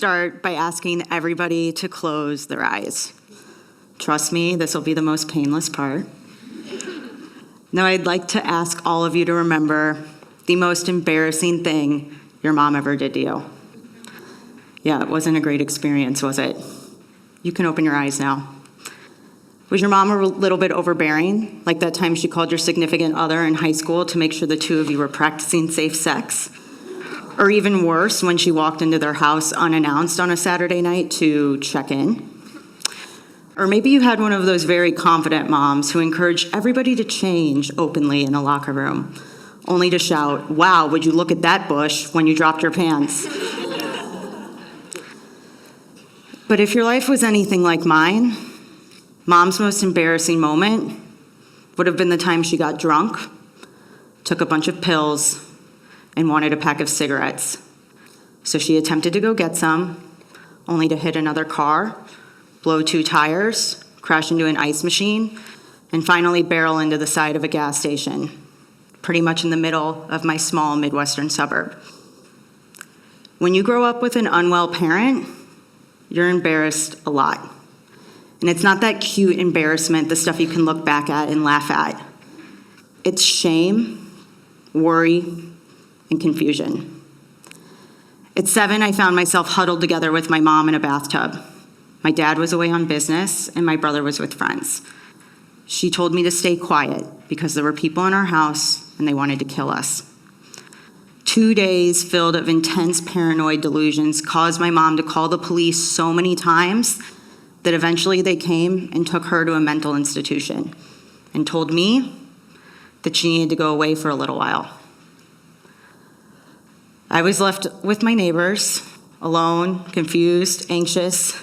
start by asking everybody to close their eyes. Trust me, this will be the most painless part. Now, I'd like to ask all of you to remember the most embarrassing thing your mom ever did to you. Yeah, it wasn't a great experience, was it? You can open your eyes now. Was your mom a little bit overbearing, like that time she called your significant other in high school to make sure the two of you were practicing safe sex? Or even worse, when she walked into their house unannounced on a Saturday night to check in? Or maybe you had one of those very confident moms who encouraged everybody to change openly in a locker room, only to shout, "Wow, would you look at that bush," when you dropped your pants. But if your life was anything like mine, Mom's most embarrassing moment would have been the time she got drunk, took a bunch of pills, and wanted a pack of cigarettes. So she attempted to go get some, only to hit another car, blow 2 tires, crash into an ice machine, and finally barrel into the side of a gas station, pretty much in the middle of my small Midwestern suburb. When you grow up with an unwell parent, you're embarrassed a lot. And it's not that cute embarrassment, the stuff you can look back at and laugh at. It's shame, worry, and confusion. At 7, I found myself huddled together with my mom in a bathtub. My dad was away on business, and my brother was with friends. She told me to stay quiet because there were people in our house, and they wanted to kill us. 2 days filled of intense paranoid delusions caused my mom to call the police so many times that eventually they came and took her to a mental institution and told me that she needed to go away for a little while. I was left with my neighbors, alone, confused, anxious.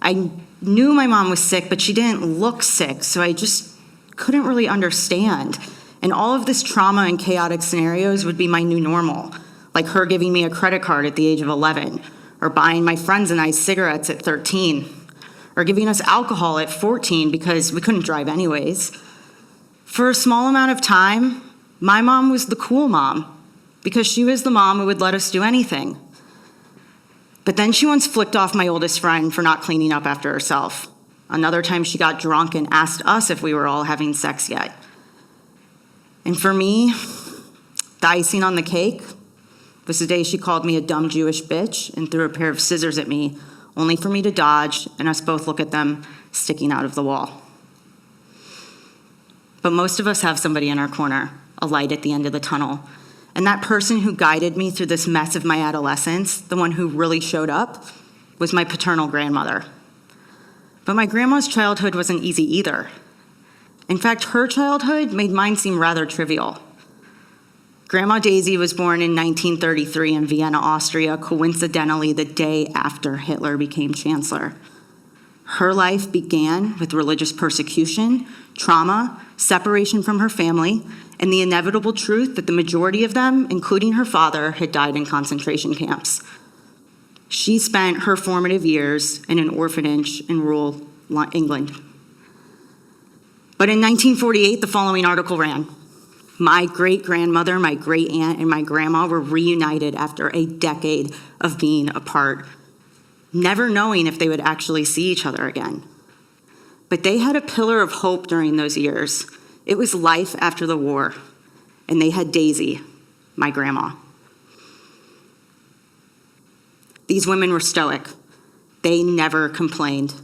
I knew my mom was sick, but she didn't look sick, so I just couldn't really understand. And all of this trauma and chaotic scenarios would be my new normal, like her giving me a credit card at the age of 11, or buying my friends and I cigarettes at 13, or giving us alcohol at 14 because we couldn't drive anyways. For a small amount of time, my mom was the cool mom, because she was the mom who would let us do anything. But then she once flicked off my oldest friend for not cleaning up after herself. Another time she got drunk and asked us if we were all having sex yet. And for me, the icing on the cake was the day she called me a dumb Jewish bitch and threw a pair of scissors at me, only for me to dodge and us both look at them sticking out of the wall. But most of us have somebody in our corner, a light at the end of the tunnel. And that person who guided me through this mess of my adolescence, the one who really showed up, was my paternal grandmother. But my grandma's childhood wasn't easy either. In fact, her childhood made mine seem rather trivial. Grandma Daisy was born in 1933 in Vienna, Austria, coincidentally the day after Hitler became chancellor. Her life began with religious persecution, trauma, separation from her family, and the inevitable truth that the majority of them, including her father, had died in concentration camps. She spent her formative years in an orphanage in rural England. But in 1948, the following article ran: my great-grandmother, my great-aunt, and my grandma were reunited after a decade of being apart, never knowing if they would actually see each other again. But they had a pillar of hope during those years. It was life after the war, and they had Daisy, my grandma. These women were stoic. They never complained.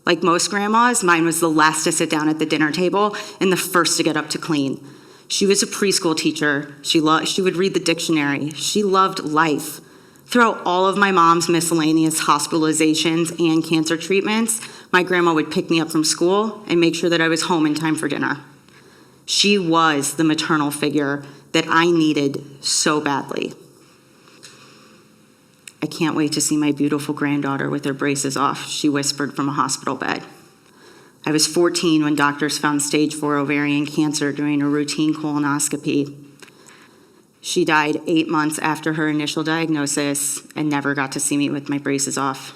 Like most grandmas, mine was the last to sit down at the dinner table and the first to get up to clean. She was a preschool teacher. She would read the dictionary. She loved life. Throughout all of my mom's miscellaneous hospitalizations and cancer treatments, my grandma would pick me up from school and make sure that I was home in time for dinner. She was the maternal figure that I needed so badly. I can't wait to see my beautiful granddaughter with her braces off, she whispered from a hospital bed. I was 14 when doctors found stage 4 ovarian cancer during a routine colonoscopy. She died 8 months after her initial diagnosis and never got to see me with my braces off.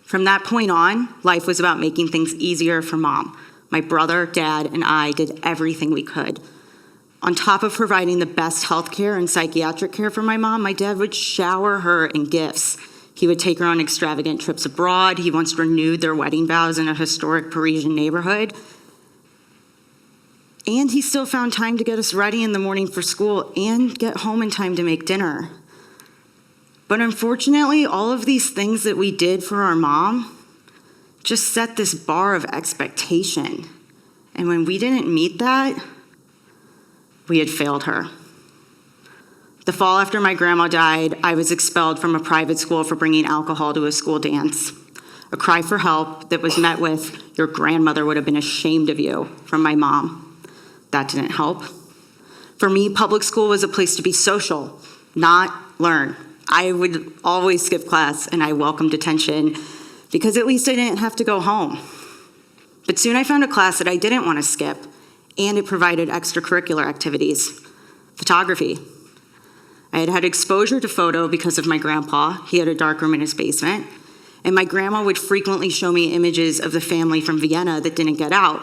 From that point on, life was about making things easier for Mom. My brother, Dad, and I did everything we could. On top of providing the best health care and psychiatric care for my mom, my dad would shower her in gifts. He would take her on extravagant trips abroad. He once renewed their wedding vows in a historic Parisian neighborhood. And he still found time to get us ready in the morning for school and get home in time to make dinner. But unfortunately, all of these things that we did for our mom just set this bar of expectation. And when we didn't meet that, we had failed her. The fall after my grandma died, I was expelled from a private school for bringing alcohol to a school dance. A cry for help that was met with, "Your grandmother would have been ashamed of you," from my mom. That didn't help. For me, public school was a place to be social, not learn. I would always skip class, and I welcomed attention because at least I didn't have to go home. But soon I found a class that I didn't want to skip, and it provided extracurricular activities. Photography. I had had exposure to photo because of my grandpa. He had a darkroom in his basement, and my grandma would frequently show me images of the family from Vienna that didn't get out.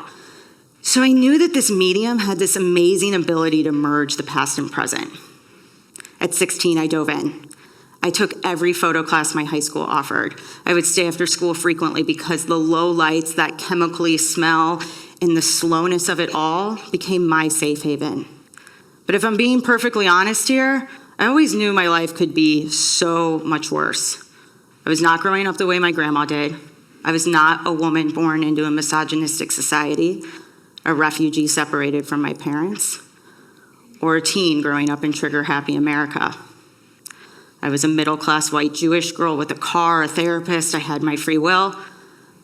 So I knew that this medium had this amazing ability to merge the past and present. At 16, I dove in. I took every photo class my high school offered. I would stay after school frequently because the low lights, that chemically smell, and the slowness of it all became my safe haven. But if I'm being perfectly honest here, I always knew my life could be so much worse. I was not growing up the way my grandma did. I was not a woman born into a misogynistic society, a refugee separated from my parents, or a teen growing up in trigger-happy America. I was a middle-class white Jewish girl with a car, a therapist. I had my free will.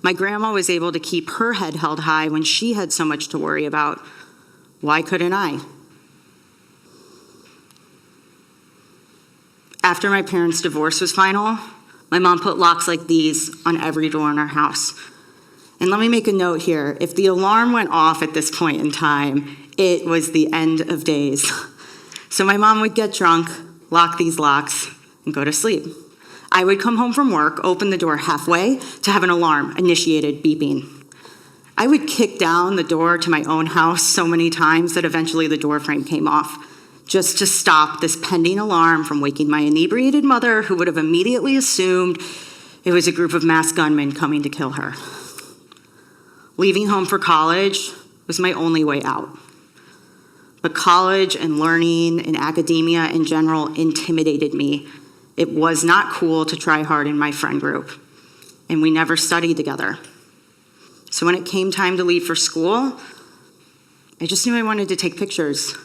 My grandma was able to keep her head held high when she had so much to worry about. Why couldn't I? After my parents' divorce was final, my mom put locks like these on every door in our house. And let me make a note here. If the alarm went off at this point in time, it was the end of days. So my mom would get drunk, lock these locks, and go to sleep. I would come home from work, open the door halfway to have an alarm initiated beeping. I would kick down the door to my own house so many times that eventually the door frame came off, just to stop this pending alarm from waking my inebriated mother, who would have immediately assumed it was a group of masked gunmen coming to kill her. Leaving home for college was my only way out. But college and learning and academia in general intimidated me. It was not cool to try hard in my friend group, and we never studied together. So when it came time to leave for school, I just knew I wanted to take pictures.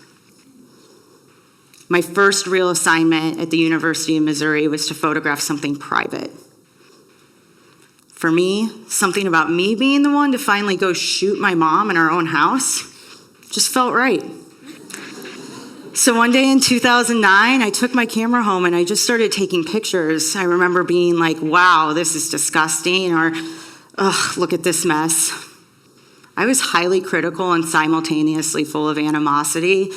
My first real assignment at the University of Missouri was to photograph something private. For me, something about me being the one to finally go shoot my mom in our own house just felt right. So one day in 2009, I took my camera home and I just started taking pictures. I remember being like, wow, this is disgusting, or, ugh, look at this mess. I was highly critical and simultaneously full of animosity.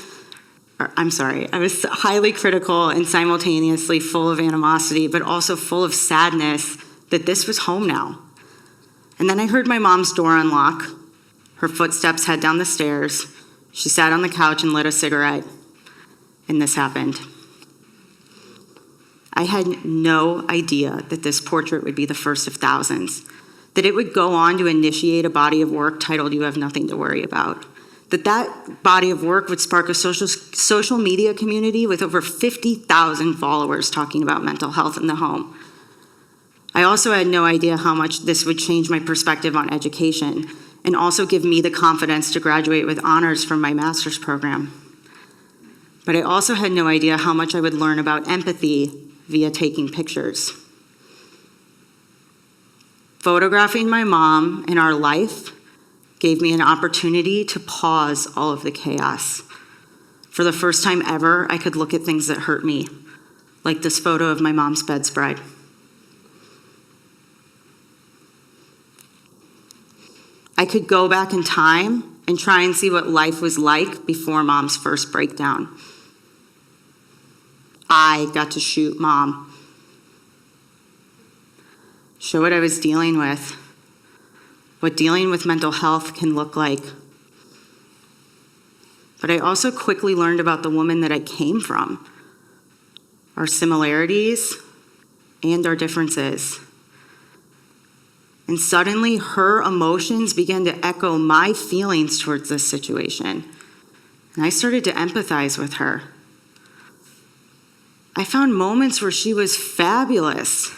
I was highly critical and simultaneously full of animosity, but also full of sadness that this was home now. And then I heard my mom's door unlock. Her footsteps head down the stairs. She sat on the couch and lit a cigarette. And this happened. I had no idea that this portrait would be the first of thousands, that it would go on to initiate a body of work titled "You Have Nothing to Worry About," that body of work would spark a social media community with over 50,000 followers talking about mental health in the home. I also had no idea how much this would change my perspective on education and also give me the confidence to graduate with honors from my master's program. But I also had no idea how much I would learn about empathy via taking pictures. Photographing my mom and our life gave me an opportunity to pause all of the chaos. For the first time ever, I could look at things that hurt me, like this photo of my mom's bedspread. I could go back in time and try and see what life was like before mom's first breakdown. I got to shoot mom, show what I was dealing with, what dealing with mental health can look like. but I also quickly learned about the woman that I came from, our similarities and our differences. And suddenly, her emotions began to echo my feelings towards this situation. And I started to empathize with her. I found moments where she was fabulous,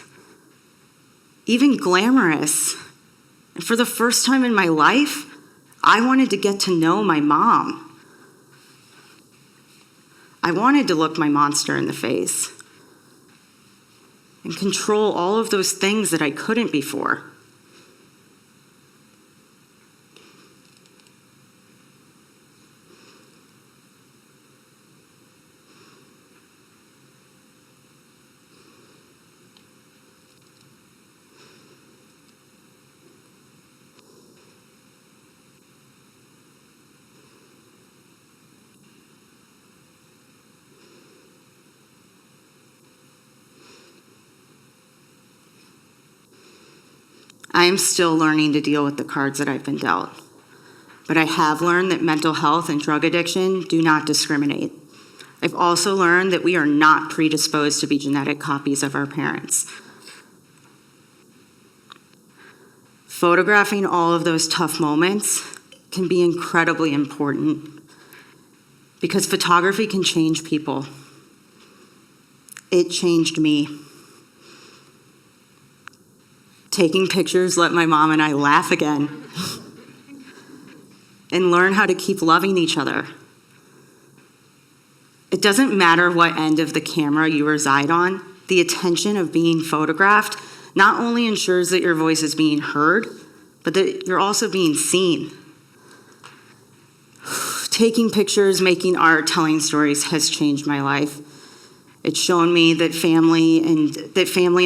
even glamorous. And for the first time in my life, I wanted to get to know my mom. I wanted to look my monster in the face and control all of those things that I couldn't before. I am still learning to deal with the cards that I've been dealt, but I have learned that mental health and drug addiction do not discriminate. I've also learned that we are not predisposed to be genetic copies of our parents. Photographing all of those tough moments can be incredibly important because photography can change people. It changed me. Taking pictures let my mom and I laugh again and learn how to keep loving each other. It doesn't matter what end of the camera you reside on, the attention of being photographed not only ensures that your voice is being heard, but that you're also being seen. Taking pictures, making art, telling stories has changed my life. It's shown me that family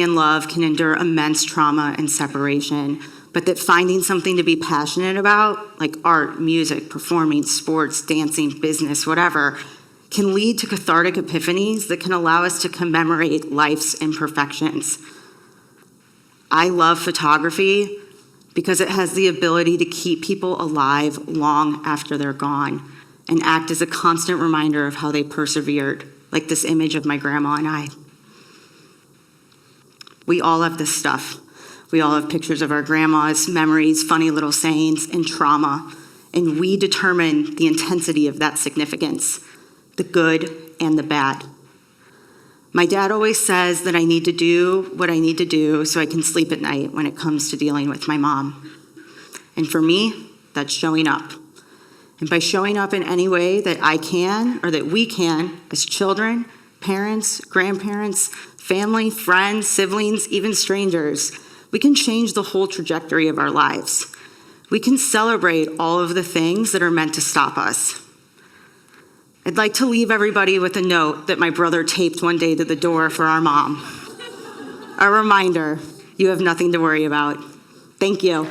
and love can endure immense trauma and separation, but that finding something to be passionate about, like art, music, performing, sports, dancing, business, whatever, can lead to cathartic epiphanies that can allow us to commemorate life's imperfections. I love photography because it has the ability to keep people alive long after they're gone and act as a constant reminder of how they persevered, like this image of my grandma and I. We all have this stuff. We all have pictures of our grandmas, memories, funny little sayings, and trauma, and we determine the intensity of that significance, the good and the bad. My dad always says that I need to do what I need to do so I can sleep at night when it comes to dealing with my mom. And for me, that's showing up. And by showing up in any way that I can or that we can as children, parents, grandparents, family, friends, siblings, even strangers, we can change the whole trajectory of our lives. We can celebrate all of the things that are meant to stop us. I'd like to leave everybody with a note that my brother taped one day to the door for our mom. A reminder, you have nothing to worry about. Thank you.